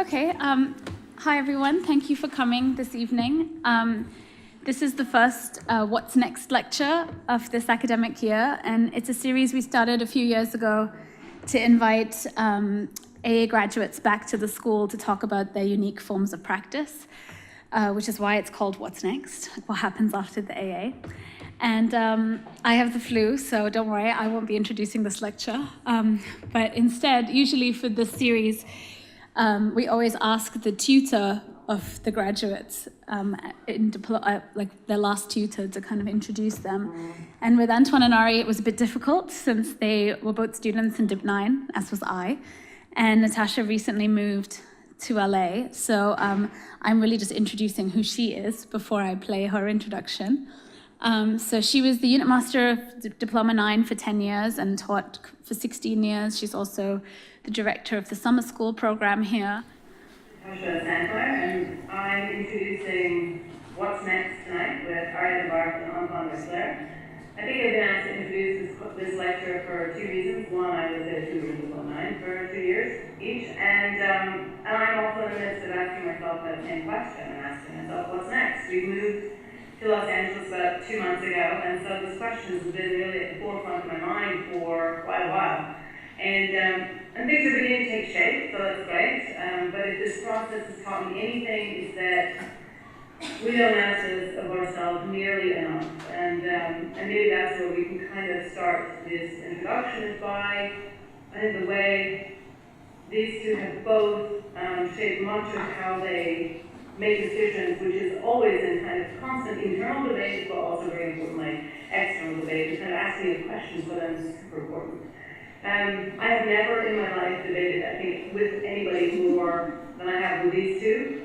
Okay, hi everyone, thank you for coming this evening. This is the first What's Next lecture of this academic year, and it's a series we started a few years ago to invite AA graduates back to the school to talk about their unique forms of practice, which is why it's called What's Next, what happens after the AA. And I have the flu, so don't worry, I won't be introducing this lecture. But instead, usually for this series, we always ask the tutor of the graduates, like their last tutor, to kind of introduce them. And with Antoine and Ari, it was a bit difficult since they were both students in Dip 9, as was I. And Natasha recently moved to LA, so I'm really just introducing who she is before I play her introduction. So she was the unit master of Diploma 9 for 10 years and taught for 16 years. She's also the director of the summer school program here. Natasha Sandler, and I'm introducing What's Next tonight with Ariadna Barthe and Antoine. I think I've been asked to introduce this lecture for two reasons. One, I was a tutor in Diploma 9 for 2 years each, and I'm also in the midst of asking myself that same question. I'm asking myself, what's next? We moved to Los Angeles about 2 months ago, and so this question has been really at the forefront of my mind for quite a while. And things are beginning to take shape, so that's great. But if this process has taught me anything, is that we don't ask of ourselves nearly enough. And maybe that's where we can kind of start this introduction, is by, I think, the way these two have both shaped much of how they make decisions, which is always in kind of constant internal debate, but also very importantly, external debate, kind of asking the questions, but then it's super important. I have never in my life debated, I think, with anybody more than I have with these two.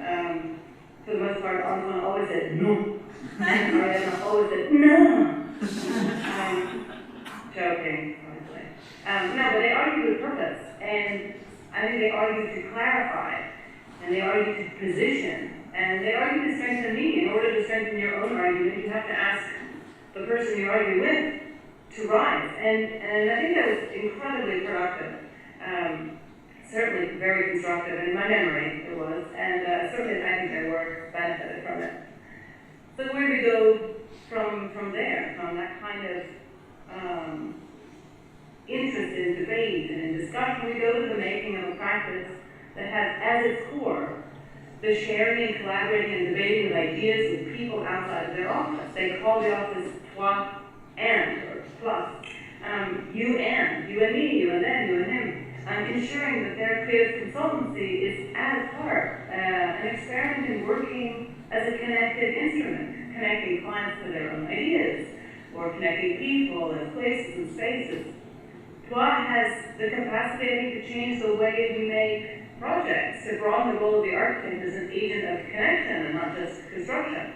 For the most part, Antoine always said no, and Ariadna always said no. Joking, obviously. No, but they argue with purpose, and I think they argue to clarify, and they argue to position, and they argue to strengthen me. In order to strengthen your own argument, you have to ask the person you're arguing with to rise, and I think that was incredibly productive, certainly very constructive, and in my memory it was, and certainly I think their work benefited from it. So where do we go from there, from that kind of interest in debate and in discussion? We go to the making of a practice that has as its core the sharing and collaborating and debating of ideas with people outside of their office. They call the office TOI or plus. You and me, you and them, you and him. Ensuring that their creative consultancy is at its heart an experiment in working as a connected instrument, connecting clients to their own ideas, or connecting people and places and spaces. TOI has the capacity, I think, to change the way we make projects, to broaden the role of the architect as an agent of connection and not just construction.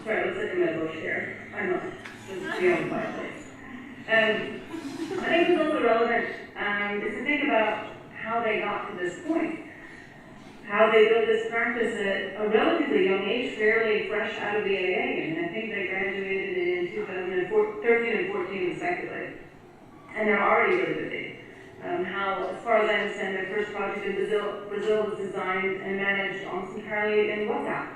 Sorry, it looks like I'm in a bush here. I'm not. Just be on the fireplace. I think it's also relevant is to think about how they got to this point. How they built this practice at a relatively young age, fairly fresh out of the AA. And I think they graduated in 2013 and 14 respectively. And they're already really busy. How, as far as I understand, their first project in Brazil was designed and managed almost entirely in WhatsApp.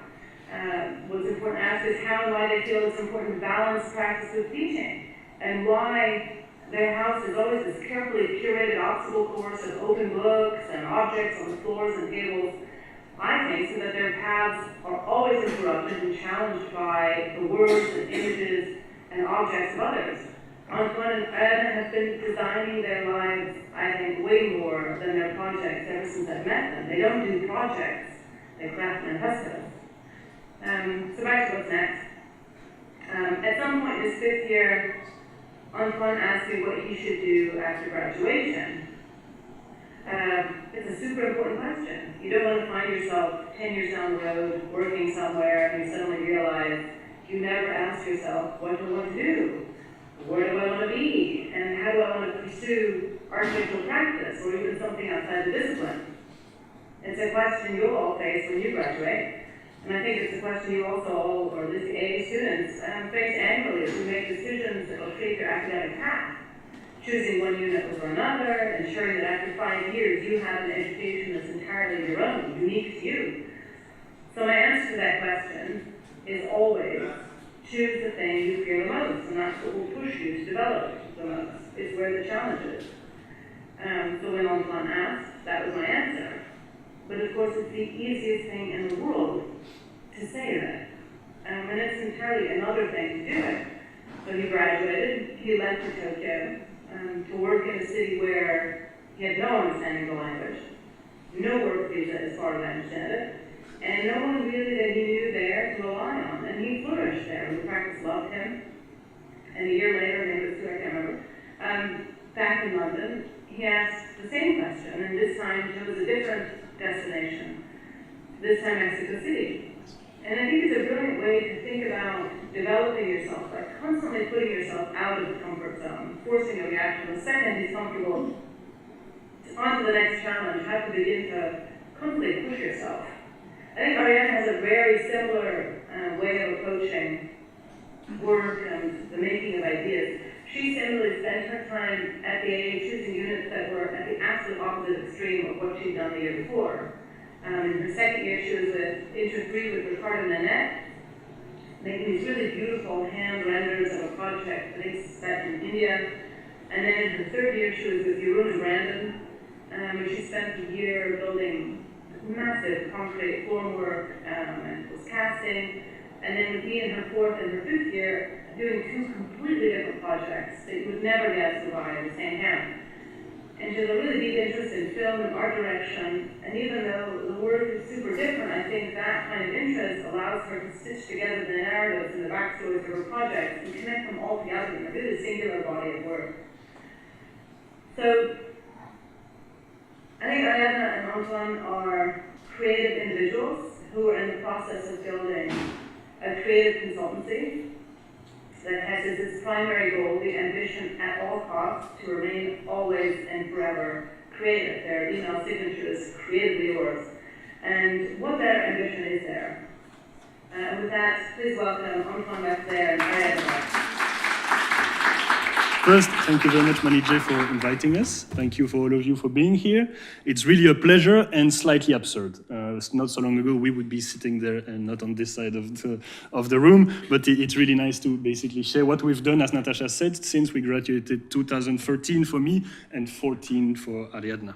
What's important to ask is how and why they feel it's important to balance practice with teaching, and why their house is always this carefully curated obstacle course of open books and objects on the floors and tables, I think, so that their paths are always interrupted and challenged by the words and images and objects of others. Antoine and Ariadna have been designing their lives, I think, way more than their projects ever since I've met them. They don't do projects, they craft manifestos. So back to what's next. At some point this 5th year, Antoine asked me what he should do after graduation. It's a super important question. You don't want to find yourself 10 years down the road, working somewhere, and you suddenly realize you never asked yourself, what do I want to do? Where do I want to be? And how do I want to pursue architectural practice, or even something outside the discipline? It's a question you'll all face when you graduate. And I think it's a question you also all, or at least the AA students, face annually as you make decisions that will shape your academic path. Choosing one unit over another, ensuring that after 5 years you have an education that's entirely your own, unique to you. So my answer to that question is always choose the thing you fear the most, and that's what will push you to develop the most. It's where the challenge is. So when Antoine asked, that was my answer. But of course, it's the easiest thing in the world to say that. And it's entirely another thing to do it. So he graduated, he left for Tokyo to work in a city where he had no understanding of the language, no work visa as far as I understand it, and no one really that he knew there to rely on. And he flourished there. The practice loved him. And a year later, maybe it was 2, I can't remember, back in London, he asked the same question, and this time chose a different destination, this time Mexico City. And I think it's a brilliant way to think about developing yourself, like constantly putting yourself out of the comfort zone, forcing a reaction. The second he's comfortable, on to the next challenge, how to begin to constantly push yourself. I think Ariadna has a very similar way of approaching work and the making of ideas. She similarly spent her time at the AA choosing units that were at the absolute opposite extreme of what she'd done the year before. In her second year, she was with Intro 3 with Ricardo Nanette, making these really beautiful hand renders of a project, I think set in India. And then in her third year, she was with Jeroen and Brandon, where she spent a year building massive concrete formwork and was casting. And then with me in her fourth and her fifth year, doing 2 completely different projects that you would never guess survive in the same hand. And she has a really deep interest in film and art direction, and even though the work is super different, I think that kind of interest allows her to stitch together the narratives and the backstories of her projects and connect them all together in a really singular body of work. So, I think Ariadna and Antoine are creative individuals who are in the process of building a creative consultancy that has as its primary goal the ambition at all costs to remain always and forever creative. Their email signature is creatively yours. And what that ambition is there. With that, please welcome Antoine Vaxelaire and Ariadna Barthe. First, thank you very much, Manijay, for inviting us. Thank you for all of you for being here. It's really a pleasure and slightly absurd. Not so long ago, we would be sitting there and not on this side of the room, but it's really nice to basically share what we've done, as Natasha said, since we graduated 2013 for me and 14 for Ariadna.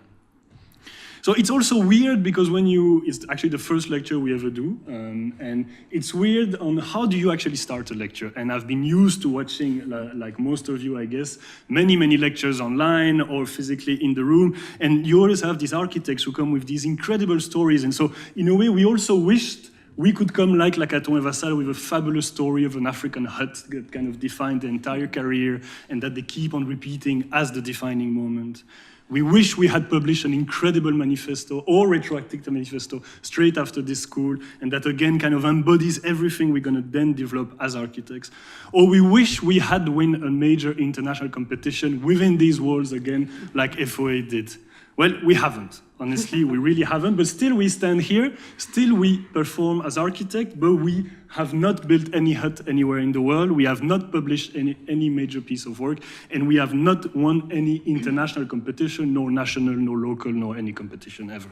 So it's also weird because it's actually the first lecture we ever do, and it's weird on how do you actually start a lecture. And I've been used to watching, like most of you, I guess, many lectures online or physically in the room, and you always have these architects who come with these incredible stories. And so in a way, we also wished we could come like Antoine Vaxelaire with a fabulous story of an African hut that kind of defined the entire career and that they keep on repeating as the defining moment. We wish we had published an incredible manifesto or retroactive manifesto straight after this school, and that again kind of embodies everything we're going to then develop as architects. Or we wish we had won a major international competition within these walls again, like FOA did. Well, we haven't. Honestly, we really haven't, but still we stand here, still we perform as architects, but we have not built any hut anywhere in the world, we have not published any major piece of work, and we have not won any international competition, nor national, nor local, nor any competition ever.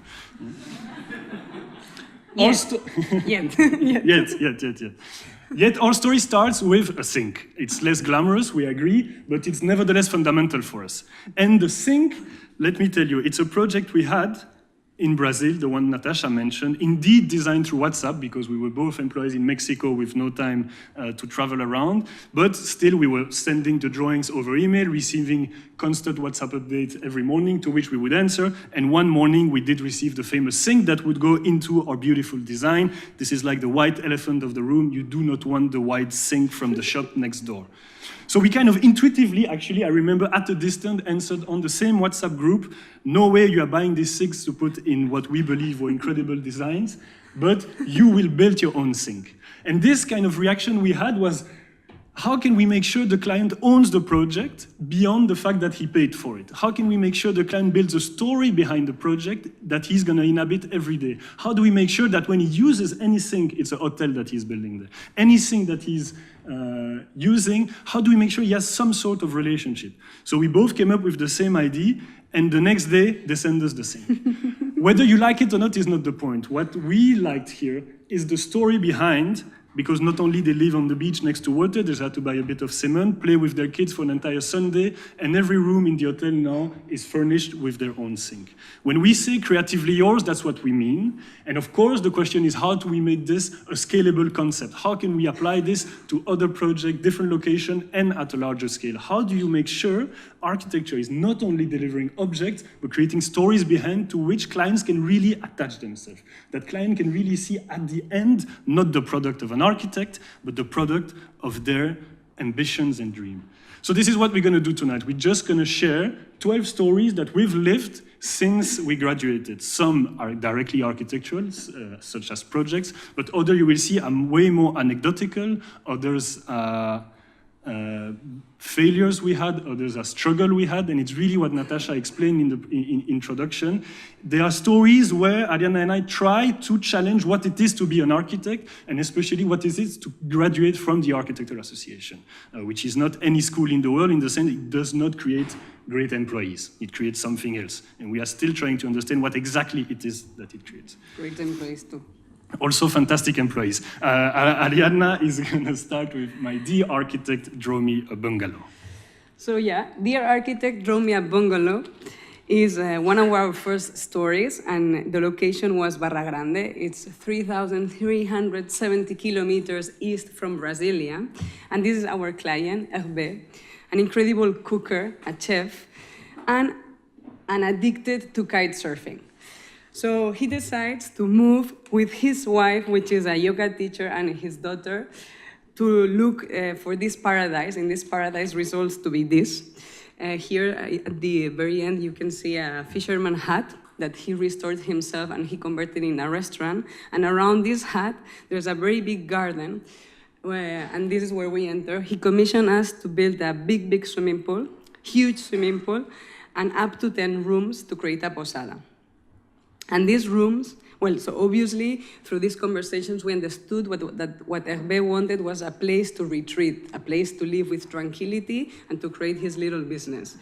Yet our story starts with a sink. It's less glamorous, we agree, but it's nevertheless fundamental for us. And the sink, let me tell you, it's a project we had in Brazil, the one Natasha mentioned, indeed designed through WhatsApp because we were both employees in Mexico with no time to travel around, but still we were sending the drawings over email, receiving constant WhatsApp updates every morning to which we would answer, and one morning we did receive the famous sink that would go into our beautiful design. This is like the white elephant of the room. You do not want the white sink from the shop next door. So we kind of intuitively, actually, I remember at a distance, answered on the same WhatsApp group, no way you are buying these sinks to put in what we believe were incredible designs, but you will build your own sink. And this kind of reaction we had was, how can we make sure the client owns the project beyond the fact that he paid for it? How can we make sure the client builds a story behind the project that he's going to inhabit every day? How do we make sure that when he uses any sink, it's a hotel that he's building there? Anything that he's using, how do we make sure he has some sort of relationship? So we both came up with the same idea, and the next day they send us the same. Whether you like it or not is not the point. What we liked here is the story behind, because not only they live on the beach next to water, they had to buy a bit of cement, play with their kids for an entire Sunday, and every room in the hotel now is furnished with their own sink. When we say creatively yours, that's what we mean. And of course, the question is, how do we make this a scalable concept? How can we apply this to other projects, different locations, and at a larger scale? How do you make sure architecture is not only delivering objects, but creating stories behind to which clients can really attach themselves? That client can really see at the end, not the product of an architect, but the product of their ambitions and dream. So this is what we're going to do tonight. We're just going to share 12 stories that we've lived since we graduated. Some are directly architectural, such as projects, but other you will see are way more anecdotal. Others failures we had, others are struggle we had, and it's really what Natasha explained in the introduction. There are stories where Ariadna and I try to challenge what it is to be an architect, and especially what it is to graduate from the Architectural Association, which is not any school in the world, in the sense it does not create great employees. It creates something else, and we are still trying to understand what exactly it is that it creates. Great employees too. Also fantastic employees. Ariadna is going to start with my dear architect drew me a bungalow. So yeah, Dear Architect Drew Me a Bungalow is one of our first stories, and the location was Barra Grande. It's 3,370 kilometers east from Brasilia. And this is our client, Hervé, an incredible cooker, a chef, and addicted to kite surfing. So he decides to move with his wife, which is a yoga teacher, and his daughter, to look for this paradise, and this paradise results to be this. Here at the very end, you can see a fisherman hut that he restored himself and he converted in a restaurant. And around this hut, there's a very big garden, and this is where we enter. He commissioned us to build a big swimming pool, huge swimming pool, and up to 10 rooms to create a posada. And these rooms, well, so obviously, through these conversations, we understood what Hervé wanted was a place to retreat, a place to live with tranquility and to create his little business.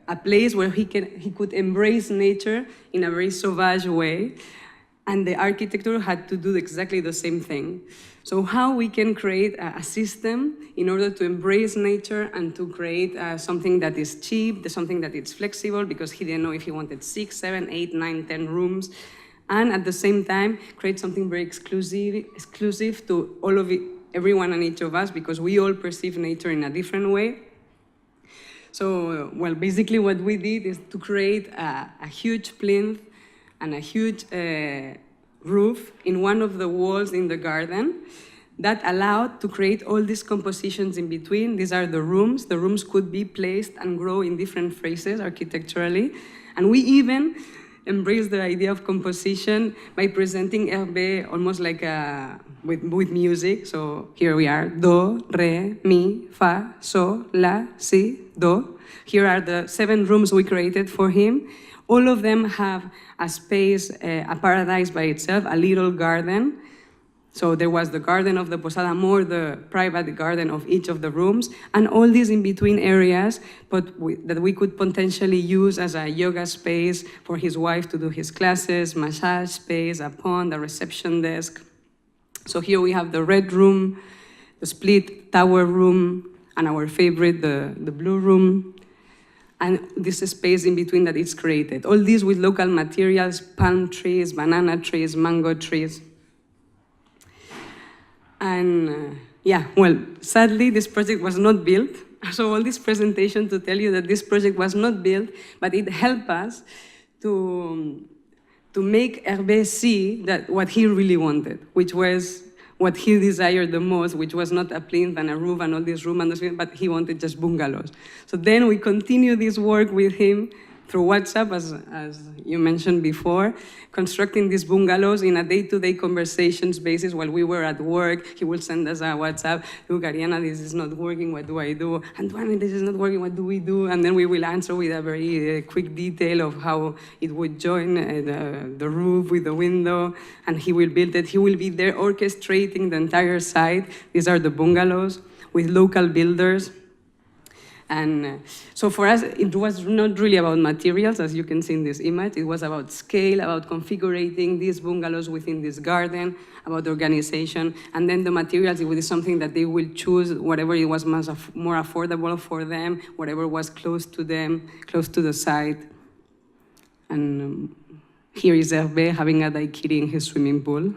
A place where he could embrace nature in a very sauvage way, and the architecture had to do exactly the same thing. So how we can create a system in order to embrace nature and to create something that is cheap, something that is flexible, because he didn't know if he wanted 6, 7, 8, 9, 10 rooms, and at the same time create something very exclusive to everyone and each of us, because we all perceive nature in a different way. So, well, basically what we did is to create a huge plinth and a huge roof in one of the walls in the garden that allowed to create all these compositions in between. These are the rooms. The rooms could be placed and grow in different phases architecturally. And we even embraced the idea of composition by presenting Hervé almost like with music. So here we are, do, re, mi, fa, sol, la, si, do. Here are the 7 rooms we created for him. All of them have a space, a paradise by itself, a little garden. So there was the garden of the posada, more the private garden of each of the rooms, and all these in-between areas that we could potentially use as a yoga space for his wife to do his classes, massage space, a pond, a reception desk. So here we have the red room, the split tower room, and our favorite, the blue room. And this space in between that is created. All these with local materials, palm trees, banana trees, mango trees. And yeah, well, sadly, this project was not built. So all this presentation to tell you that this project was not built, but it helped us to make Hervé see that what he really wanted, which was what he desired the most, which was not a plinth and a roof and all this room, but he wanted just bungalows. So then we continued this work with him through WhatsApp, as you mentioned before, constructing these bungalows in a day-to-day conversations basis. While we were at work, he will send us a WhatsApp, look, Ariadna, this is not working, what do I do? Antoine, this is not working, what do we do? And then we will answer with a very quick detail of how it would join the roof with the window, and he will build it. He will be there orchestrating the entire site. These are the bungalows with local builders. And so for us, it was not really about materials, as you can see in this image. It was about scale, about configuring these bungalows within this garden, about organization, and then the materials, it was something that they will choose, whatever it was more affordable for them, whatever was close to them, close to the site. And here is Hervé having a daiquiri in his swimming pool.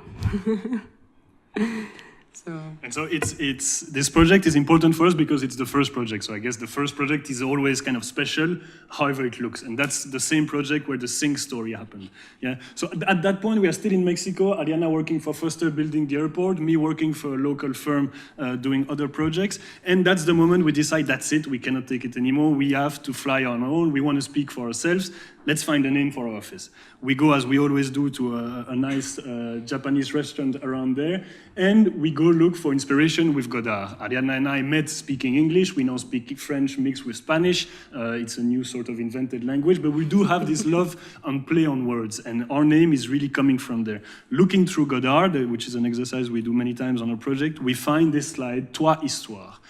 So this project is important for us because it's the first project. So I guess the first project is always kind of special, however it looks. And that's the same project where the Sing story happened. Yeah. So at that point, we are still in Mexico. Ariadna working for Foster building the airport, me working for a local firm doing other projects. And that's the moment we decide that's it. We cannot take it anymore. We have to fly on our own. We want to speak for ourselves. Let's find a name for our office. We go, as we always do, to a nice Japanese restaurant around there, and we go look for inspiration with Godard. Ariadna and I met speaking English. We now speak French mixed with Spanish. It's a new sort of invented language, but we do have this love and play on words, and our name is really coming from there. Looking through Godard, which is an exercise we do many times on our project, we find this slide, Toi Histoire.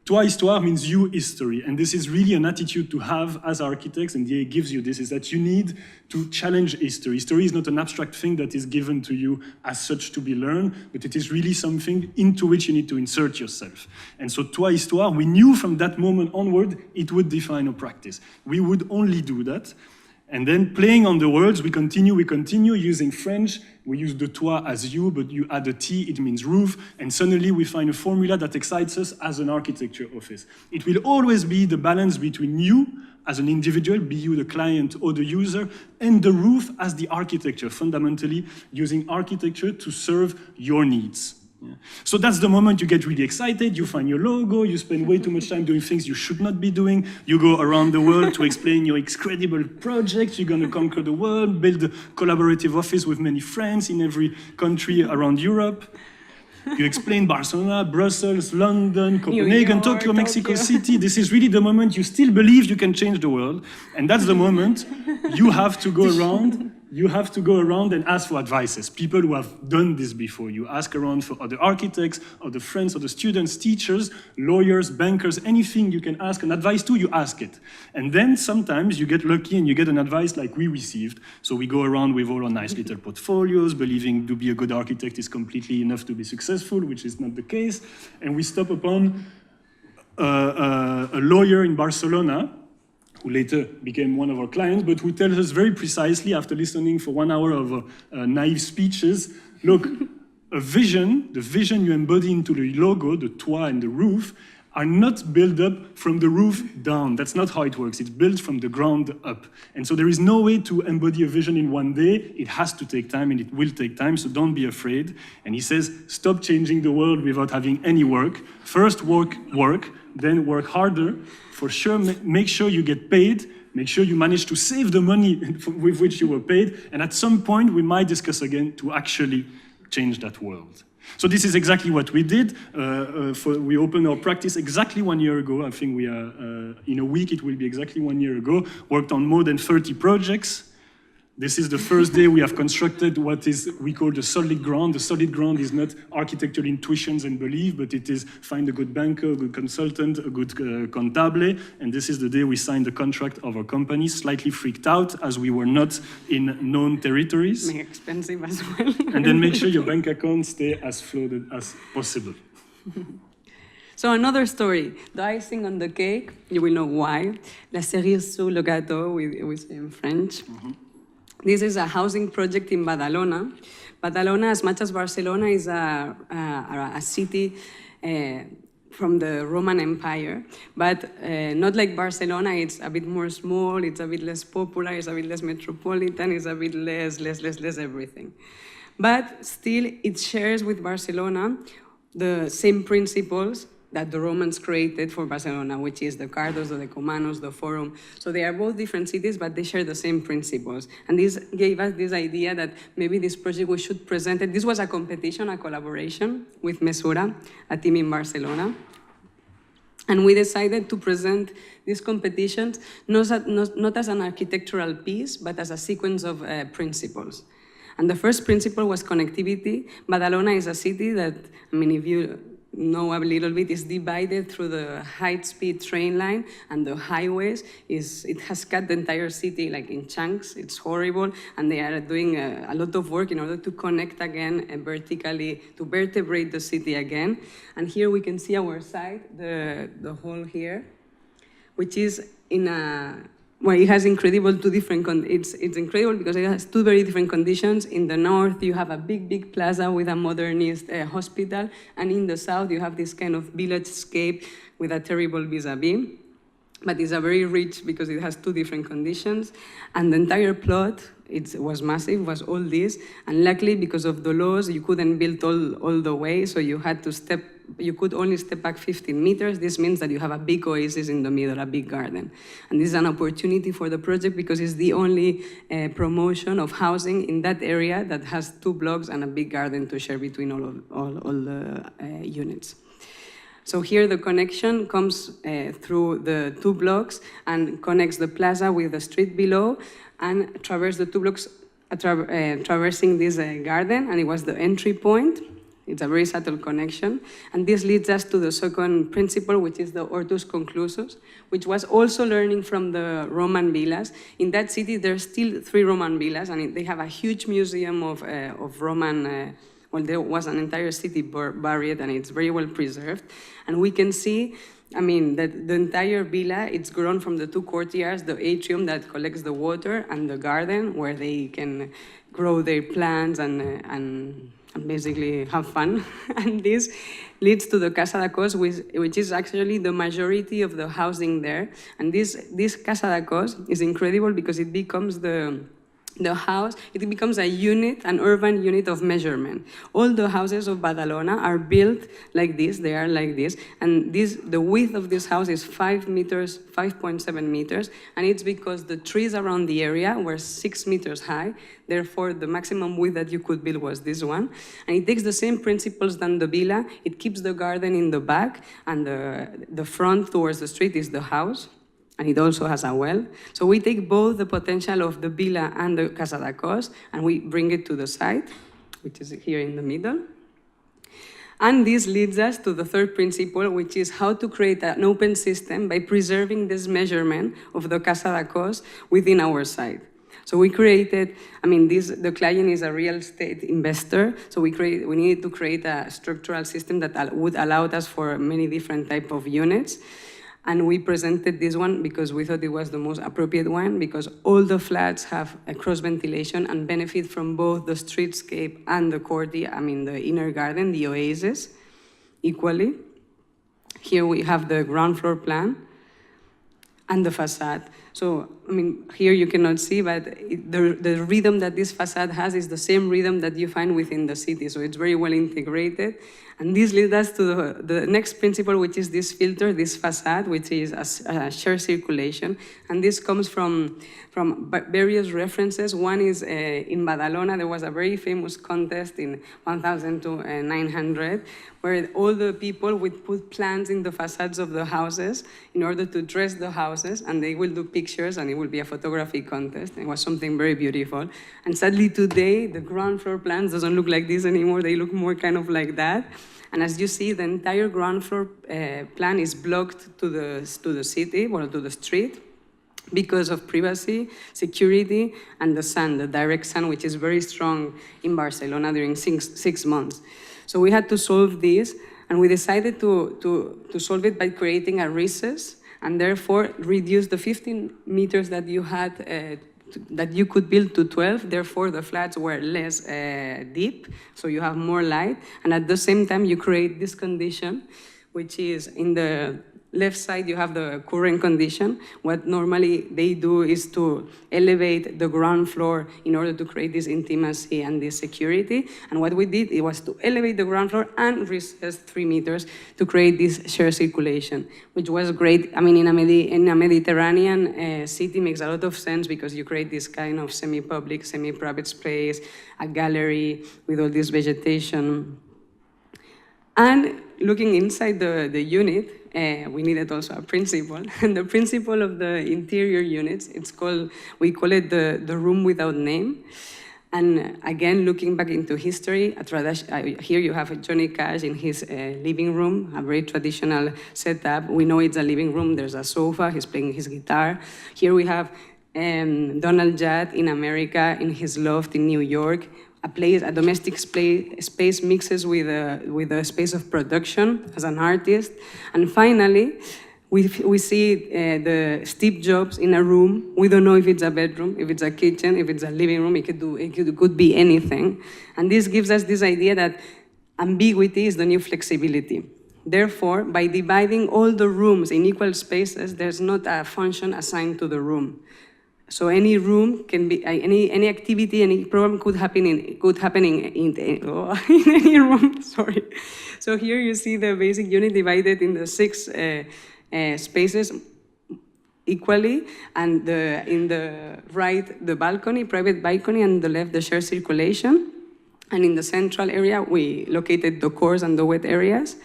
Toi Histoire means you history, and this is really an attitude to have as architects, and DA gives you this, is that you need to challenge history. History is not an abstract thing that is given to you as such to be learned, but it is really something into which you need to insert yourself. And so Toi Histoire, we knew from that moment onward, it would define our practice. We would only do that. And then playing on the words, we continue using French. We use the toi as you, but you add a T, it means roof. And suddenly we find a formula that excites us as an architecture office. It will always be the balance between you as an individual, be you the client or the user, and the roof as the architecture, fundamentally using architecture to serve your needs. Yeah. So that's the moment you get really excited, you find your logo, you spend way too much time doing things you should not be doing, you go around the world to explain your incredible project, you're going to conquer the world, build a collaborative office with many friends in every country around Europe. You explain Barcelona, Brussels, London, Copenhagen, Tokyo, Mexico City. This is really the moment you still believe you can change the world. And that's the moment you have to go around. You have to go around and ask for advices. People who have done this before. You ask around for other architects, other friends, other students, teachers, lawyers, bankers, anything you can ask an advice to, you ask it. And then sometimes you get lucky and you get an advice like we received. So we go around with all our nice little portfolios, believing to be a good architect is completely enough to be successful, which is not the case. And we stop upon a lawyer in Barcelona, who later became one of our clients, but who tells us very precisely, after listening for 1 hour of naive speeches, look, the vision you embody into the logo, the toit and the roof, are not built up from the roof down. That's not how it works. It's built from the ground up. And so there is no way to embody a vision in one day. It has to take time, and it will take time, so don't be afraid. And he says, stop changing the world without having any work. First work, then work harder. For sure, make sure you get paid. Make sure you manage to save the money with which you were paid. And at some point, we might discuss again to actually change that world. So this is exactly what we did. We opened our practice exactly 1 year ago. I think we are, in a week, it will be exactly 1 year ago. Worked on more than 30 projects. This is the first day we have constructed what we call the solid ground. The solid ground is not architectural intuitions and belief, but it is find a good banker, a good consultant, a good contable. And this is the day we signed the contract of our company, slightly freaked out as we were not in known territories. Expensive as well. And then make sure your bank account stay as floated as possible. So another story, the icing on the cake, you will know why. La cerise sur le gâteau, we say in French. Mm-hmm. This is a housing project in Badalona. Badalona, as much as Barcelona, is a city from the Roman Empire, but not like Barcelona. It's a bit more small, it's a bit less popular, it's a bit less metropolitan, it's a bit less everything. But still, it shares with Barcelona the same principles that the Romans created for Barcelona, which is the Cardos, the Decumanos, the Forum. So they are both different cities, but they share the same principles. And this gave us this idea that maybe this project we should present it. This was a competition, a collaboration with Mesura, a team in Barcelona. And we decided to present these competitions not as an architectural piece, but as a sequence of principles. And the first principle was connectivity. Badalona is a city that, I mean, if you know a little bit, is divided through the high-speed train line and the highways. It has cut the entire city like in chunks. It's horrible, and they are doing a lot of work in order to connect again vertically, to vertebrate the city again. And here we can see our site, the hall here, which is in a, well, it has incredible it's incredible because it has two very different conditions. In the north, you have a big plaza with a modernist hospital, and in the south, you have this kind of village-scape with a terrible vis-a-vis. But it's a very rich because it has two different conditions, and the entire plot, it was massive, was all this, and luckily because of the laws, you couldn't build all the way, so you had to you could only step back 15 meters. This means that you have a big oasis in the middle, a big garden. And this is an opportunity for the project because it's the only promotion of housing in that area that has 2 blocks and a big garden to share between all the units. So here the connection comes through the 2 blocks and connects the plaza with the street below and traverses the 2 blocks, traversing this garden, and it was the entry point. It's a very subtle connection. And this leads us to the second principle, which is the Hortus Conclusus, which was also learning from the Roman villas. In that city, there's still 3 Roman villas, and they have a huge museum of Roman, well, there was an entire city buried, and it's very well preserved. And we can see, I mean, that the entire villa, it's grown from the 2 courtyards, the atrium that collects the water, and the garden where they can grow their plants and basically have fun. And this leads to the Casa da Cos, which is actually the majority of the housing there. And this Casa da Cos is incredible because it becomes the house, it becomes a unit, an urban unit of measurement. All the houses of Badalona are built like this, they are like this, and the width of this house is 5 meters, 5.7 meters, and it's because the trees around the area were 6 meters high, therefore the maximum width that you could build was this one. And it takes the same principles than the villa, it keeps the garden in the back, and the front towards the street is the house. And it also has a well. So we take both the potential of the villa and the Casa da Cos, and we bring it to the site, which is here in the middle. And this leads us to the third principle, which is how to create an open system by preserving this measurement of the Casa da Cos within our site. So we created, I mean, the client is a real estate investor, so we needed to create a structural system that would allow us for many different types of units. And we presented this one because we thought it was the most appropriate one, because all the flats have a cross ventilation and benefit from both the streetscape and the courtyard, I mean the inner garden, the oasis, equally. Here we have the ground floor plan and the facade. So, I mean, here you cannot see, but the rhythm that this facade has is the same rhythm that you find within the city, so it's very well integrated. And this leads us to the next principle, which is this filter, this facade, which is a shared circulation. And this comes from various references. One is in Badalona, there was a very famous contest in 1900, where all the people would put plants in the facades of the houses in order to dress the houses, and they will do pictures, and it will be a photography contest. It was something very beautiful. And sadly today, the ground floor plans doesn't look like this anymore. They look more kind of like that. And as you see, the entire ground floor plan is blocked to the city, or to the street, because of privacy, security, and the sun, the direct sun, which is very strong in Barcelona during six months. So we had to solve this, and we decided to solve it by creating a recess, and therefore reduce the 15 meters that you had that you could build to 12, therefore the flats were less deep, so you have more light, and at the same time you create this condition, which is in the left side you have the current condition. What normally they do is to elevate the ground floor in order to create this intimacy and this security, and what we did, it was to elevate the ground floor and recess 3 meters to create this shared circulation, which was great. I mean, in a Mediterranean city makes a lot of sense, because you create this kind of semi-public, semi-private space, a gallery with all this vegetation. And looking inside the unit, we needed also a principle. And the principle of the interior units, we call it the room without name. And again, looking back into history, here you have Johnny Cash in his living room, a very traditional setup. We know it's a living room, there's a sofa, he's playing his guitar. Here we have Donald Judd in America, in his loft in New York, a domestic space mixes with a space of production as an artist. And finally, we see the Steve Jobs in a room. We don't know if it's a bedroom, if it's a kitchen, if it's a living room. It could be anything. And this gives us this idea that ambiguity is the new flexibility. Therefore, by dividing all the rooms in equal spaces, there's not a function assigned to the room. So any room can be any activity, any program could happen in any room. Sorry. So here you see the basic unit divided in the 6 spaces equally, and in the right the balcony, private balcony, and the left the shared circulation. And in the central area we located the cores and the wet areas.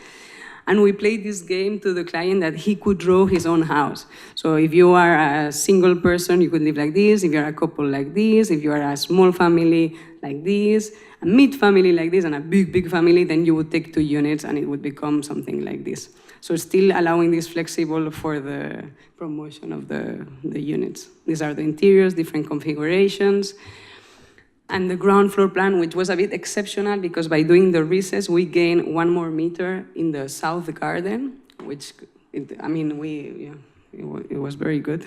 And we played this game to the client that he could draw his own house. So if you are a single person, you could live like this. If you're a couple, like this. If you are a small family, like this. A mid-family like this, and a big family, then you would take 2 units and it would become something like this. So still allowing this flexible for the promotion of the units. These are the interiors, different configurations. And the ground floor plan, which was a bit exceptional because by doing the recess, we gained 1 more meter in the south garden, which, it was very good.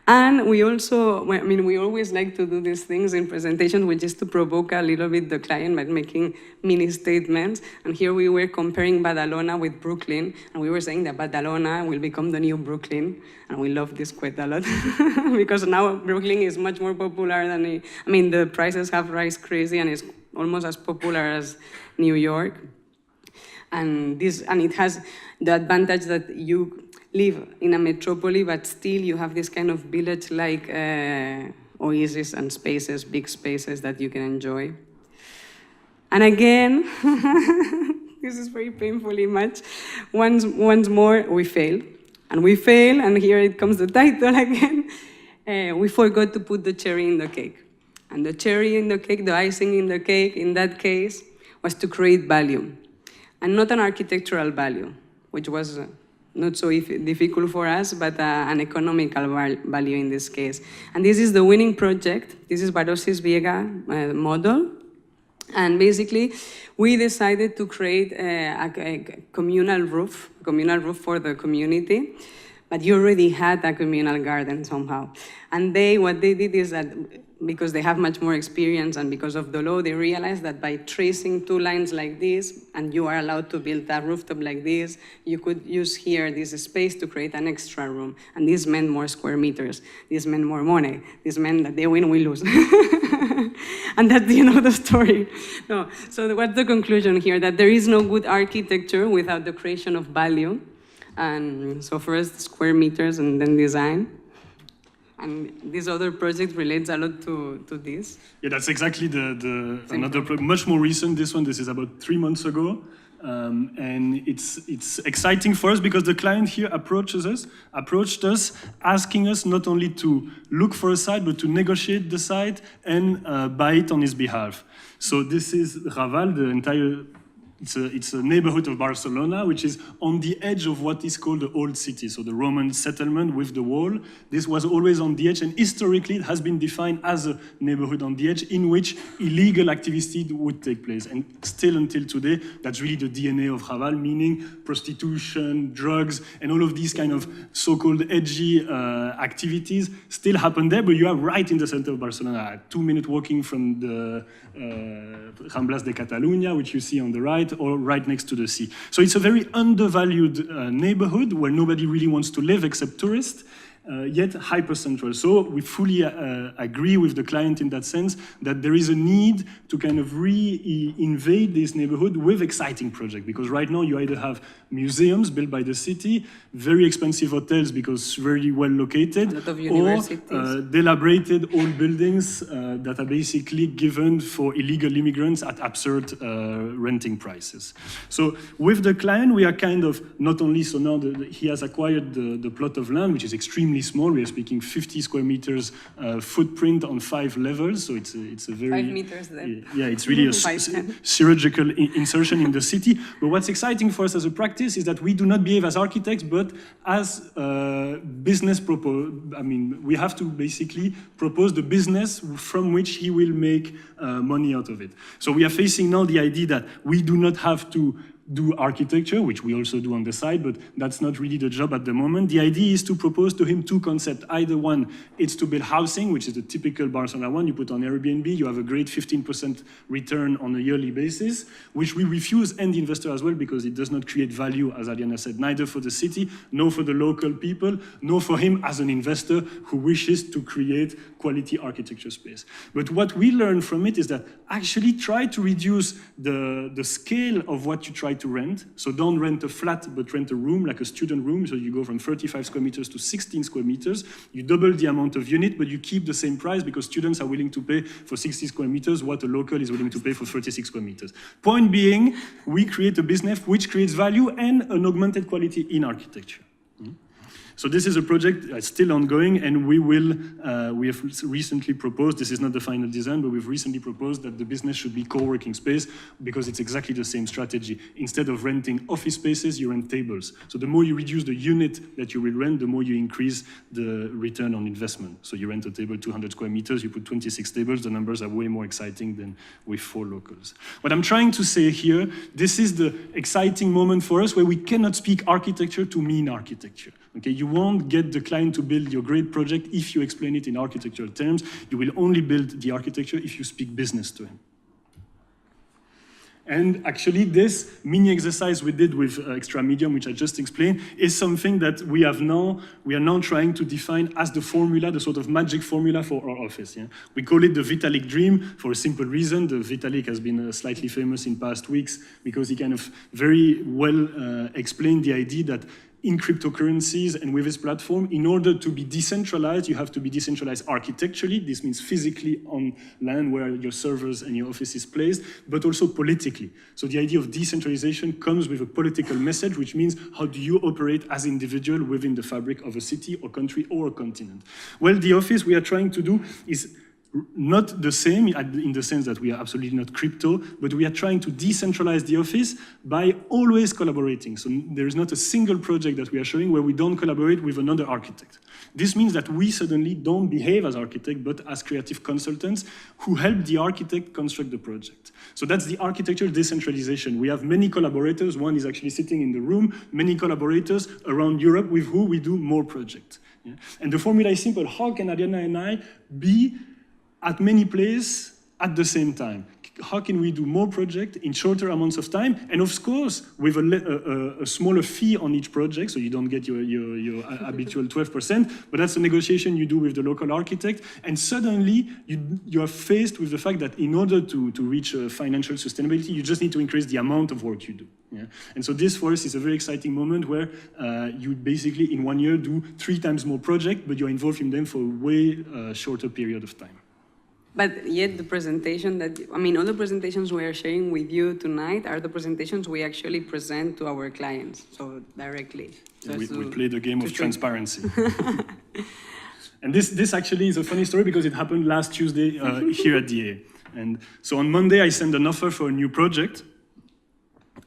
And we also, we always like to do these things in presentations, which is to provoke a little bit the client by making mini statements. And here we were comparing Badalona with Brooklyn, and we were saying that Badalona will become the new Brooklyn. And we love this quite a lot, because now Brooklyn is much more popular than, the prices have risen crazy, and it's almost as popular as New York. And it has the advantage that you live in a metropolis, but still you have this kind of village-like oasis and spaces, big spaces that you can enjoy. And again, this is very painfully much. Once more, we fail. And we fail, and here it comes the title again. We forgot to put the cherry in the cake. And the cherry in the cake, the icing in the cake, in that case, was to create value. And not an architectural value, which was not so difficult for us, but an economical value in this case. And this is the winning project. This is Barosi's Viega model. And basically, we decided to create a communal roof for the community, but you already had a communal garden somehow. And what they did is that, because they have much more experience and because of the law, they realized that by tracing 2 lines like this, and you are allowed to build a rooftop like this, you could use here this space to create an extra room. And this meant more square meters. This meant more money. This meant that they win, we lose. And that's the end of the story. No. So what's the conclusion here? That there is no good architecture without the creation of value. And so first, square meters and then design. And this other project relates a lot to this. Yeah, that's exactly another much more recent. This is about 3 months ago. And it's exciting for us because the client here approached us, asking us not only to look for a site, but to negotiate the site and buy it on his behalf. So this is Raval, the entire. It's a neighborhood of Barcelona, which is on the edge of what is called the Old City, so the Roman settlement with the wall. This was always on the edge, and historically it has been defined as a neighborhood on the edge in which illegal activity would take place. And still until today, that's really the DNA of Raval, meaning prostitution, drugs, and all of these kind of so-called edgy activities still happen there, but you are right in the center of Barcelona, 2-minute walking from the Ramblas de Catalunya, which you see on the right, or right next to the sea. So it's a very undervalued neighborhood where nobody really wants to live except tourists, yet hyper-central. So we fully agree with the client in that sense that there is a need to kind of re-invade this neighborhood with exciting projects, because right now you either have museums built by the city, very expensive hotels because very well located, a lot of universities, or deliberated old buildings that are basically given for illegal immigrants at absurd renting prices. So with the client, we are kind of not only, so now he has acquired the plot of land, which is extremely extremely small. We are speaking 50 square meters footprint on 5 levels, so it's a very 5 meters then. Yeah, it's really a surgical insertion in the city. But what's exciting for us as a practice is that we do not behave as architects, but as business I mean, we have to basically propose the business from which he will make money out of it. So we are facing now the idea that we do not have to do architecture, which we also do on the side, but that's not really the job at the moment. The idea is to propose to him 2 concepts. Either one, it's to build housing, which is the typical Barcelona one. You put on Airbnb, you have a great 15% return on a yearly basis, which we refuse, and the investor as well, because it does not create value, as Ariadna said, neither for the city, nor for the local people, nor for him as an investor who wishes to create quality architecture space. But what we learn from it is that actually try to reduce the scale of what you try to rent. So don't rent a flat, but rent a room, like a student room. So you go from 35 square meters to 16 square meters. You double the amount of unit, but you keep the same price because students are willing to pay for 60 square meters what a local is willing to pay for 36 square meters. Point being, we create a business which creates value and an augmented quality in architecture. So this is a project that's still ongoing, and we have recently proposed, this is not the final design, but we've recently proposed that the business should be co-working space because it's exactly the same strategy. Instead of renting office spaces, you rent tables. So the more you reduce the unit that you will rent, the more you increase the return on investment. So you rent a table 200 square meters, you put 26 tables, the numbers are way more exciting than with 4 locals. What I'm trying to say here, this is the exciting moment for us where we cannot speak architecture to mean architecture. Okay, you won't get the client to build your great project if you explain it in architectural terms. You will only build the architecture if you speak business to him. And actually, this mini exercise we did with Extra Medium, which I just explained, is something that we are now trying to define as the formula, the sort of magic formula for our office. Yeah? We call it the Vitalik Dream for a simple reason. The Vitalik has been slightly famous in past weeks because he kind of very well explained the idea that in cryptocurrencies and with this platform, in order to be decentralized, you have to be decentralized architecturally. This means physically on land where your servers and your office is placed, but also politically. So the idea of decentralization comes with a political message, which means how do you operate as individual within the fabric of a city or country or a continent? Well, the office we are trying to do is not the same in the sense that we are absolutely not crypto, but we are trying to decentralize the office by always collaborating. So there is not a single project that we are showing where we don't collaborate with another architect. This means that we suddenly don't behave as architects, but as creative consultants who help the architect construct the project. So that's the architectural decentralization. We have many collaborators. One is actually sitting in the room, many collaborators around Europe with who we do more projects. Yeah? And the formula is simple. How can Ariadna and I be at many places at the same time? How can we do more projects in shorter amounts of time? And of course, with a smaller fee on each project, so you don't get your habitual 12%, but that's a negotiation you do with the local architect. And suddenly, you are faced with the fact that in order to reach financial sustainability, you just need to increase the amount of work you do. Yeah? And so this, for us, is a very exciting moment where you basically, in 1 year, do 3 times more projects, but you're involved in them for a way shorter period of time. But yet the presentation all the presentations we are sharing with you tonight are the presentations we actually present to our clients, so directly. Yeah, we play the game of transparency. And this actually is a funny story because it happened last Tuesday here at DA. And so on Monday, I sent an offer for a new project.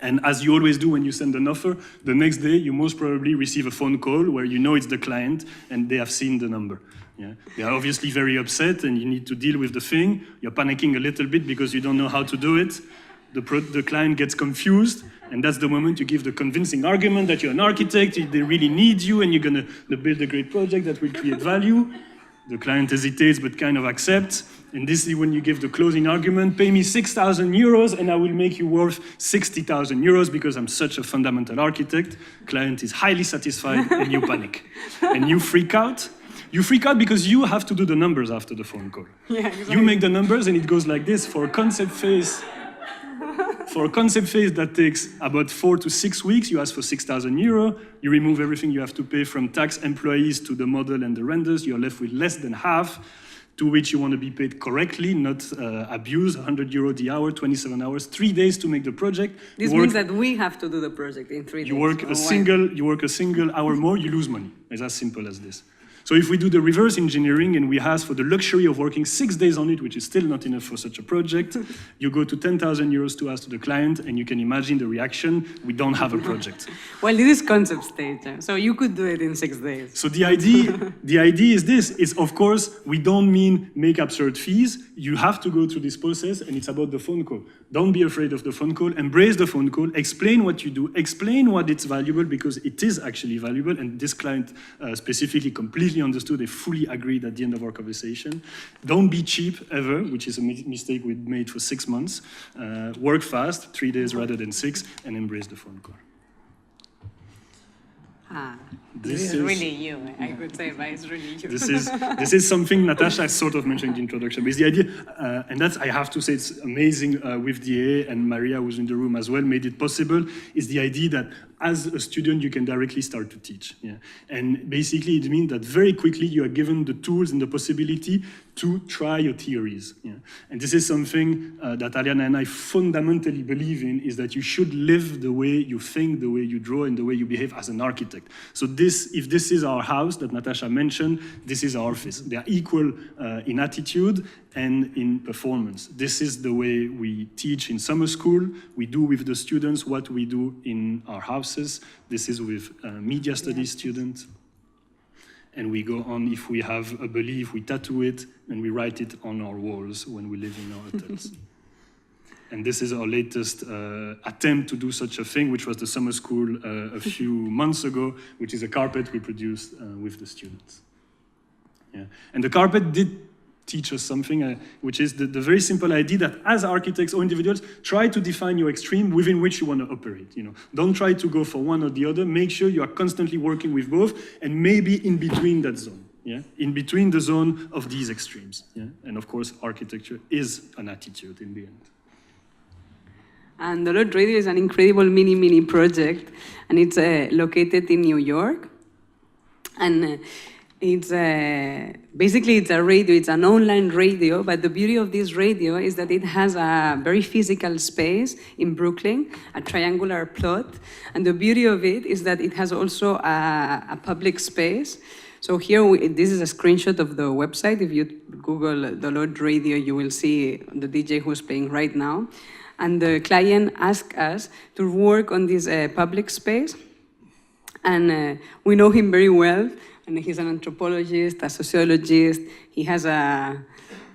And as you always do when you send an offer, the next day you most probably receive a phone call where you know it's the client and they have seen the number. Yeah? They are obviously very upset and you need to deal with the thing. You're panicking a little bit because you don't know how to do it. The client gets confused, and that's the moment you give the convincing argument that you're an architect, they really need you, and you're going to build a great project that will create value. The client hesitates but kind of accepts. And this is when you give the closing argument, pay me 6,000 euros and I will make you worth 60,000 euros because I'm such a fundamental architect. Client is highly satisfied and you panic. And you freak out. You freak out because you have to do the numbers after the phone call. Yeah, exactly. You make the numbers and it goes like this. For a concept phase that takes about 4 to 6 weeks, you ask for 6,000 euro. You remove everything you have to pay from tax, employees to the model and the renders. You're left with less than half, to which you want to be paid correctly, not abuse, 100 euro the hour, 27 hours, 3 days to make the project. This means that we have to do the project in 3 days. You work a single hour more, you lose money. It's as simple as this. So if we do the reverse engineering and we ask for the luxury of working 6 days on it, which is still not enough for such a project, you go to 10,000 euros to ask to the client, and you can imagine the reaction, we don't have a project. Well, this is concept stage, so you could do it in 6 days. So the idea is this, is of course, we don't mean make absurd fees, you have to go through this process, and it's about the phone call. Don't be afraid of the phone call, embrace the phone call, explain what you do, explain what it's valuable, because it is actually valuable, and this client specifically completely understood, they fully agreed at the end of our conversation. Don't be cheap ever, which is a mistake we made for 6 months. Work fast, 3 days rather than 6, and embrace the phone call. This is really you, I could say, but it's really you. This is something Natasha sort of mentioned in the introduction, but it's the idea, and that's, I have to say, it's amazing with the AA, and Maria, who's in the room as well, made it possible, is the idea that as a student, you can directly start to teach. Yeah? And basically, it means that very quickly you are given the tools and the possibility to try your theories. Yeah? And this is something that Ariadna and I fundamentally believe in, is that you should live the way you think, the way you draw, and the way you behave as an architect. So this, if this is our house that Natasha mentioned, this is our office. They are equal in attitude and in performance. This is the way we teach in summer school. We do with the students what we do in our houses. This is with media studies students. And we go on, if we have a belief, we tattoo it, and we write it on our walls when we live in our hotels. And this is our latest attempt to do such a thing, which was the summer school a few months ago, which is a carpet we produced with the students. Yeah. And the carpet did teach us something, which is the very simple idea that as architects or individuals, try to define your extreme within which you want to operate. You know, don't try to go for one or the other. Make sure you are constantly working with both, and maybe in between that zone. Yeah? In between the zone of these extremes. Yeah? And of course, architecture is an attitude in the end. And the Lord Radio is an incredible mini project, and it's located in New York. And it's basically it's a radio, it's an online radio, but the beauty of this radio is that it has a very physical space in Brooklyn, a triangular plot, and the beauty of it is that it has also a public space. So here, this is a screenshot of the website. If you Google the Lord Radio, you will see the DJ who's playing right now. And the client asked us to work on this public space, and we know him very well. And he's an anthropologist, a sociologist. He has a,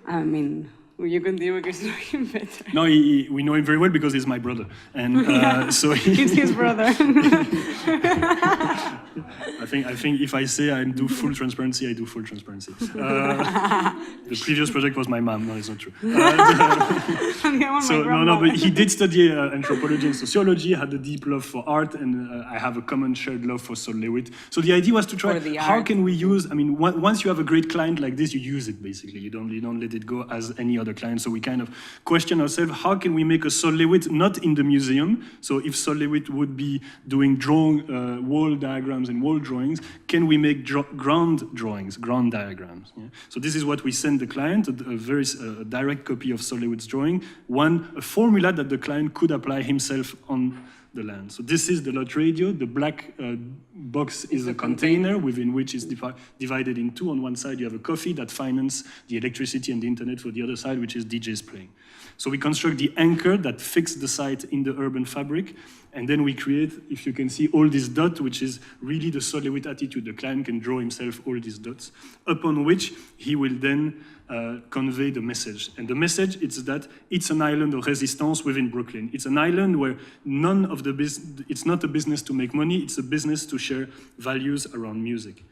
I mean, you continue because you know him better. No, we know him very well because he's my brother. And yeah, so he's his brother. I think if I say I do full transparency, I do full transparency. The previous project was my mom. No, it's not true. But he did study anthropology and sociology, had a deep love for art, and I have a common shared love for Sol Lewitt. So the idea was to try, how can we use, I mean, once you have a great client like this, you use it basically. You don't let it go as any other client. So we kind of question ourselves, how can we make a Sol Lewitt not in the museum? So if Sol Lewitt would be doing wall diagrams and wall drawings, can we make ground drawings, ground diagrams? Yeah? So this is what we send the client, a very direct copy of Sol Lewitt's drawing, a formula that the client could apply himself on the land. So this is the Lord Radio. The black box is a container within which is divided in two. On one side, you have a coffee that finances the electricity and the internet. For the other side, which is DJs playing. So we construct the anchor that fixes the site in the urban fabric. And then we create, if you can see, all these dots, which is really the Sol Lewitt attitude. The client can draw himself all these dots, upon which he will then convey the message. And the message is that it's an island of resistance within Brooklyn. It's an island where none of the it's not a business to make money, it's a business to share values around music.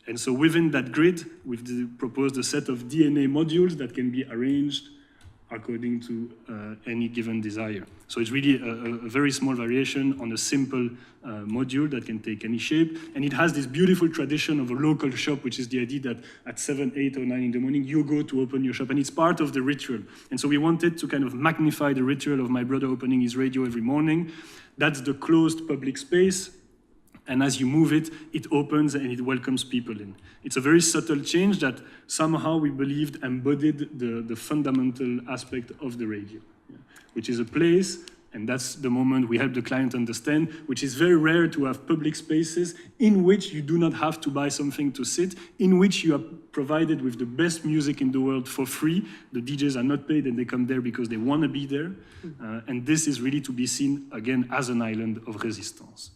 And so within that grid, we've proposed a set of DNA modules that can be arranged according to any given desire. So it's really a very small variation on a simple module that can take any shape. And it has this beautiful tradition of a local shop, which is the idea that at 7, 8, or 9 in the morning, you go to open your shop, and it's part of the ritual. And so we wanted to kind of magnify the ritual of my brother opening his radio every morning. That's the closed public space. And as you move it, it opens and it welcomes people in. It's a very subtle change that somehow we believed embodied the fundamental aspect of the radio, which is a place And that's the moment we help the client understand, which is very rare to have public spaces in which you do not have to buy something to sit, in which you are provided with the best music in the world for free. The DJs are not paid and they come there because they want to be there. And this is really to be seen, again, as an island of resistance.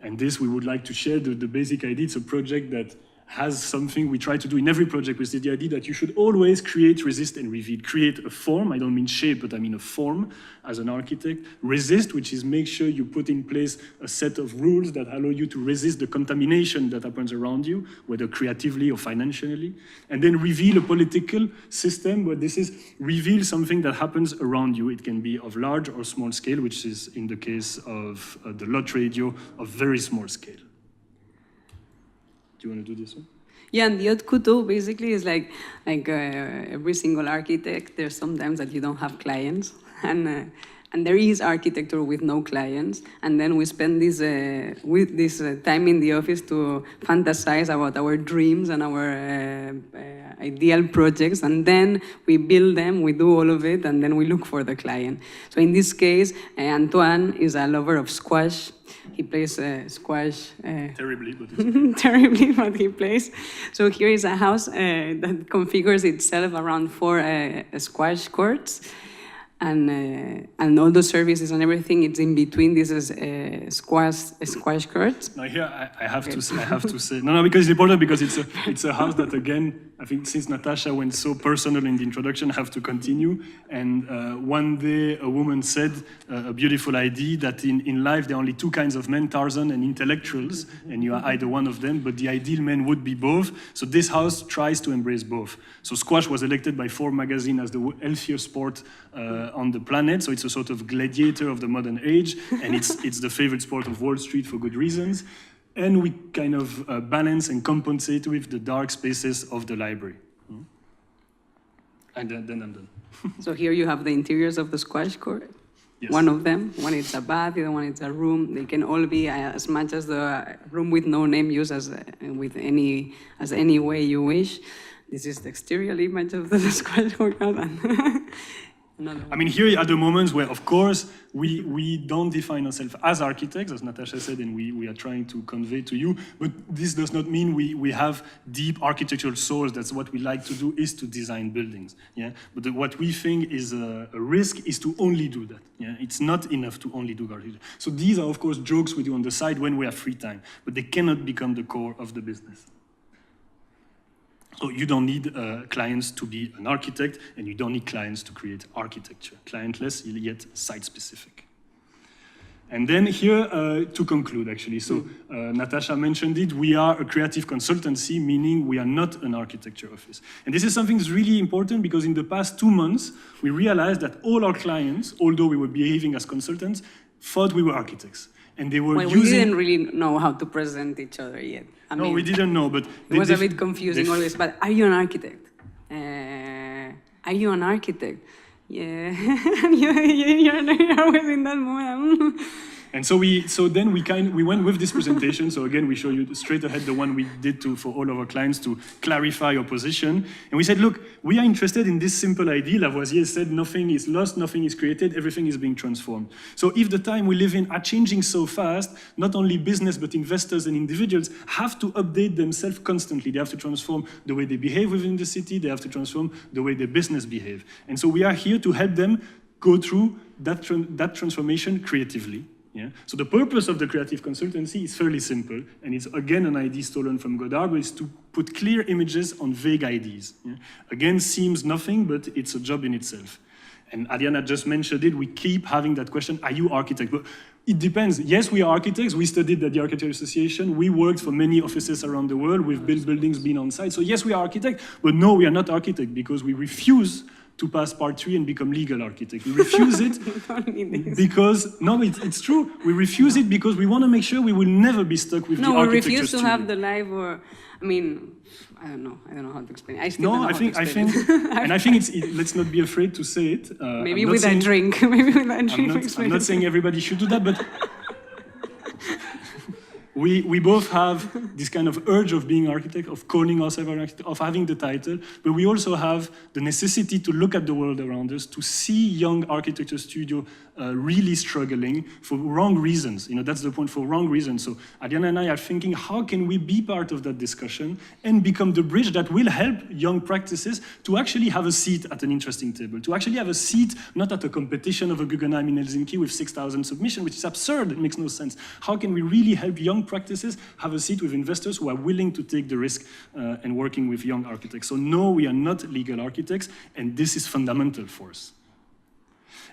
And this, we would like to share the basic idea. It's a project that has something we try to do in every project, with the idea that you should always create, resist, and reveal. Create a form, I don't mean shape, but I mean a form as an architect. Resist, which is make sure you put in place a set of rules that allow you to resist the contamination that happens around you, whether creatively or financially. And then reveal a political system, where this is reveal something that happens around you. It can be of large or small scale, which is in the case of the lot radio, of very small scale. Do you want to do this one? Yeah, and the Haute Couture basically is like every single architect. There's sometimes that you don't have clients, and there is architecture with no clients, and then we spend this time in the office to fantasize about our dreams and our ideal projects, and then we build them, we do all of it, and then we look for the client. So in this case, Antoine is a lover of squash. He plays squash. Terribly, but it's Terribly, but he plays. So here is a house that configures itself around 4 squash courts. And all the services and everything, it's in between. This is squash courts. Now here I have to say no, because it's important, because it's a house that, again, I think since Natasha went so personal in the introduction, I have to continue. And one day a woman said a beautiful idea that in life there are only 2 kinds of men, Tarzan and intellectuals, and you are either one of them, but the ideal man would be both. So this house tries to embrace both. So squash was elected by Forbes magazine as the healthiest sport on the planet, so it's a sort of gladiator of the modern age, and it's the favorite sport of Wall Street for good reasons. And we kind of balance and compensate with the dark spaces of the library. And then I'm done. So here you have the interiors of the squash court. Yes. One of them, one is a bath, the other one is a room. They can all be as much as the room with no name used as any way you wish. This is the exterior image of the squash court. I mean, here are the moments where, of course, we don't define ourselves as architects, as Natasha said, and we are trying to convey to you, but this does not mean we have deep architectural souls. That's what we like to do, is to design buildings. Yeah? But what we think is a risk is to only do that. Yeah? It's not enough to only do architecture. So these are, of course, jokes we do on the side when we have free time, but they cannot become the core of the business. So you don't need clients to be an architect, and you don't need clients to create architecture. Clientless, yet site-specific. And then here, to conclude, actually, so Natasha mentioned it, we are a creative consultancy, meaning we are not an architecture office. And this is something that's really important, because in the past 2 months, we realized that all our clients, although we were behaving as consultants, thought we were architects. And they were we didn't really know how to present each other yet. I mean, we didn't know, but it was a bit confusing always. But are you an architect? Are you an architect? Yeah, you're always in that moment. And so then we went with this presentation. So again, we show you straight ahead the one we did for all of our clients to clarify our position. And we said, look, we are interested in this simple idea. Lavoisier said, nothing is lost, nothing is created, everything is being transformed. So if the time we live in are changing so fast, not only business, but investors and individuals have to update themselves constantly. They have to transform the way they behave within the city. They have to transform the way their business behave. And so we are here to help them go through that transformation creatively. Yeah? So the purpose of the creative consultancy is fairly simple, and it's again an idea stolen from Godard, but it's to put clear images on vague ideas. Yeah? Again, seems nothing, but it's a job in itself. And Ariadna just mentioned it, we keep having that question, are you architect? But it depends. Yes, we are architects. We studied at the Architecture Association. We worked for many offices around the world. We've built buildings, been on site. So yes, we are architects, but no, we are not architects, because we refuse to pass part 3 and become legal architect. We refuse it because, no, it's true. We refuse it because we want to make sure we will never be stuck with the architecture. No, we refuse to have the life, or, I mean, I don't know how to explain it. I still don't know how to explain it. And I think let's not be afraid to say it. Maybe with a drink. Maybe with a drink. I'm not saying everybody should do that, but We both have this kind of urge of being architect, of calling ourselves an architect, of having the title, but we also have the necessity to look at the world around us, to see young architecture studio really struggling for wrong reasons. You know, that's the point, for wrong reasons. So Ariadna and I are thinking, how can we be part of that discussion and become the bridge that will help young practices to actually have a seat at an interesting table, to actually have a seat not at a competition of a Guggenheim in Helsinki with 6,000 submissions, which is absurd, it makes no sense. How can we really help young practices have a seat with investors who are willing to take the risk and working with young architects? So no, we are not legal architects, and this is fundamental for us.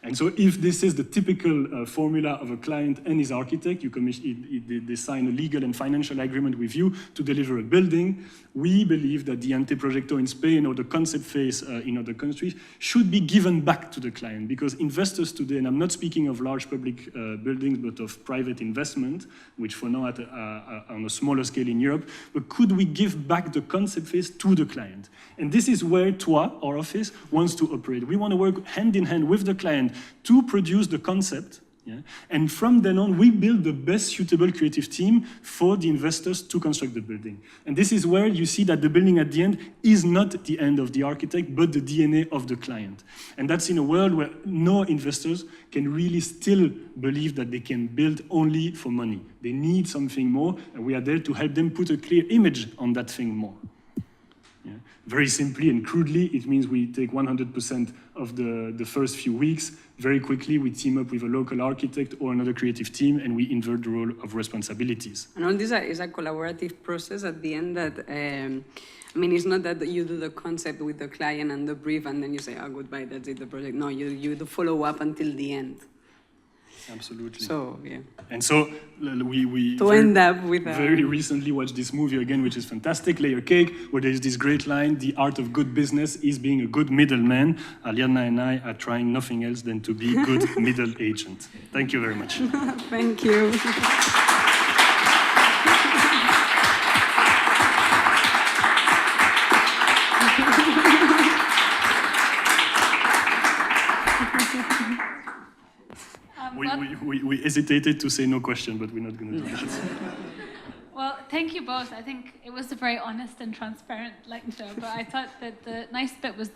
And so if this is the typical formula of a client and his architect, they sign a legal and financial agreement with you to deliver a building, we believe that the anteproyecto in Spain or the concept phase in other countries should be given back to the client, because investors today, and I'm not speaking of large public buildings, but of private investment, which for now on a smaller scale in Europe, but could we give back the concept phase to the client? And this is where TOI, our office, wants to operate. We want to work hand in hand with the client to produce the concept, yeah? And from then on, we build the best suitable creative team for the investors to construct the building. And this is where you see that the building at the end is not the end of the architect, but the DNA of the client. And that's in a world where no investors can really still believe that they can build only for money. They need something more, and we are there to help them put a clear image on that thing more. Yeah. Very simply and crudely, it means we take 100% of the first few weeks. Very quickly, we team up with a local architect or another creative team, and we invert the role of responsibilities. And all this is a collaborative process at the end that, I mean, it's not that you do the concept with the client and the brief, and then you say, oh, goodbye, that's it, the project. No, you do follow up until the end. Absolutely. So, yeah. And so we end up with very recently watched this movie again, which is fantastic, Layer Cake, where there is this great line, the art of good business is being a good middleman. Ariadna and I are trying nothing else than to be good middle agent. Thank you very much. Thank you. We hesitated to say no question, but we're not going to do that. Well, thank you both. I think it was a very honest and transparent lecture, but I thought that the nice bit was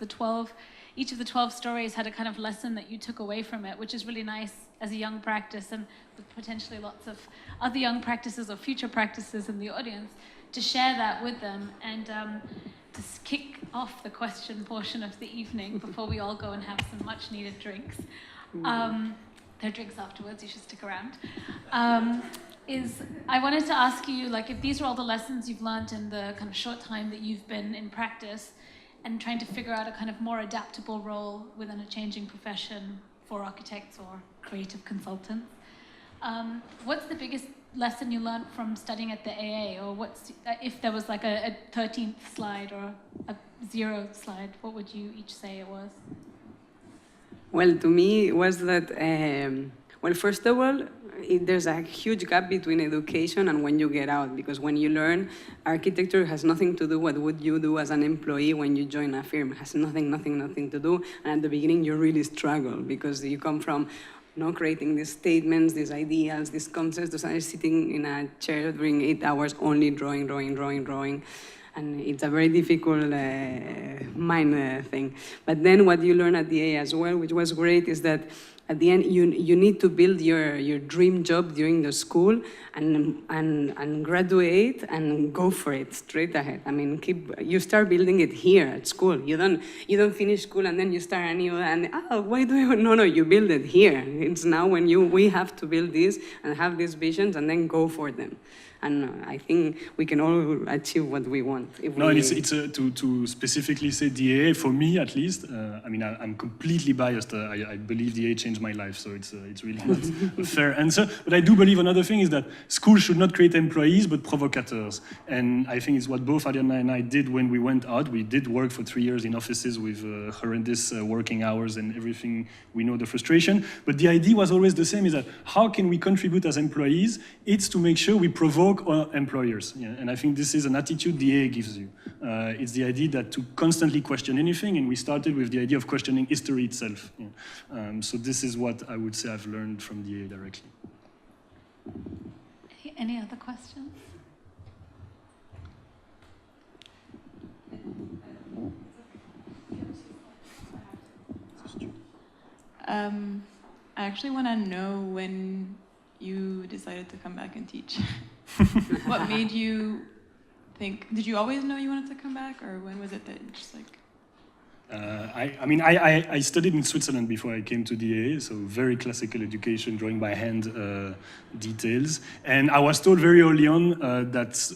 each of the 12 stories had a kind of lesson that you took away from it, which is really nice as a young practice, and with potentially lots of other young practices or future practices in the audience, to share that with them and to kick off the question portion of the evening before we all go and have some much needed drinks. There are drinks afterwards, you should stick around. I wanted to ask you, like, if these are all the lessons you've learned in the kind of short time that you've been in practice and trying to figure out a kind of more adaptable role within a changing profession for architects or creative consultants, what's the biggest lesson you learned from studying at the AA? Or if there was like a 13th slide or a 0 slide, what would you each say it was? Well, to me, it was that, well, first of all, there's a huge gap between education and when you get out, because when you learn, architecture has nothing to do with what you do as an employee when you join a firm. It has nothing to do. And at the beginning, you really struggle because you come from creating these statements, these ideas, these concepts, to start sitting in a chair during 8 hours only drawing. And it's a very difficult mind thing. But then what you learn at the A as well, which was great, is that at the end you need to build your dream job during the school and graduate and go for it straight ahead. I mean, you start building it here at school. You don't finish school and then you start anew and why do you? No, you build it here. It's now when we have to build this and have these visions and then go for them. And I think we can all achieve what we want. And it's to specifically say DA, for me at least, I mean, I'm completely biased. I believe DA changed my life, so it's really not a fair answer. But I do believe another thing is that schools should not create employees, but provocateurs. And I think it's what both Ariadna and I did when we went out. We did work for 3 years in offices with horrendous working hours and everything. We know the frustration. But the idea was always the same, is that how can we contribute as employees? It's to make sure we provoke our employers. Yeah? And I think this is an attitude the AA gives you. It's the idea that to constantly question anything, and we started with the idea of questioning history itself. Yeah? So this is what I would say I've learned from the AA directly. Any other questions? I actually want to know when you decided to come back and teach. What made you think, did you always know you wanted to come back, or when was it that just like... I studied in Switzerland before I came to DA, so very classical education, drawing by hand details. And I was told very early on that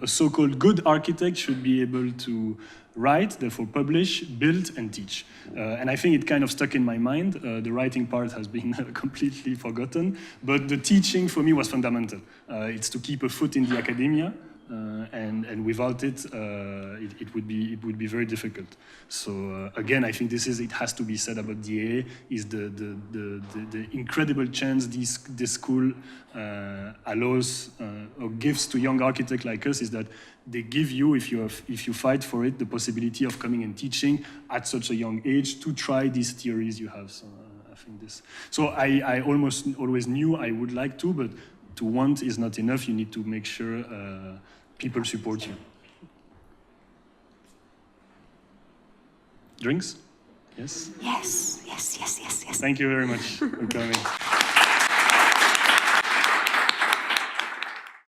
a so-called good architect should be able to write, therefore publish, build, and teach. And I think it kind of stuck in my mind. The writing part has been completely forgotten, but the teaching for me was fundamental. It's to keep a foot in the academia. And without it, it would be very difficult. So again, I think it has to be said about DA is the incredible chance this school allows or gives to young architects like us, is that they give you, if you fight for it, the possibility of coming and teaching at such a young age to try these theories you have. So I think this. So I almost always knew I would like to, but to want is not enough. You need to make sure people support you. Drinks? Yes? Yes. Thank you very much for coming.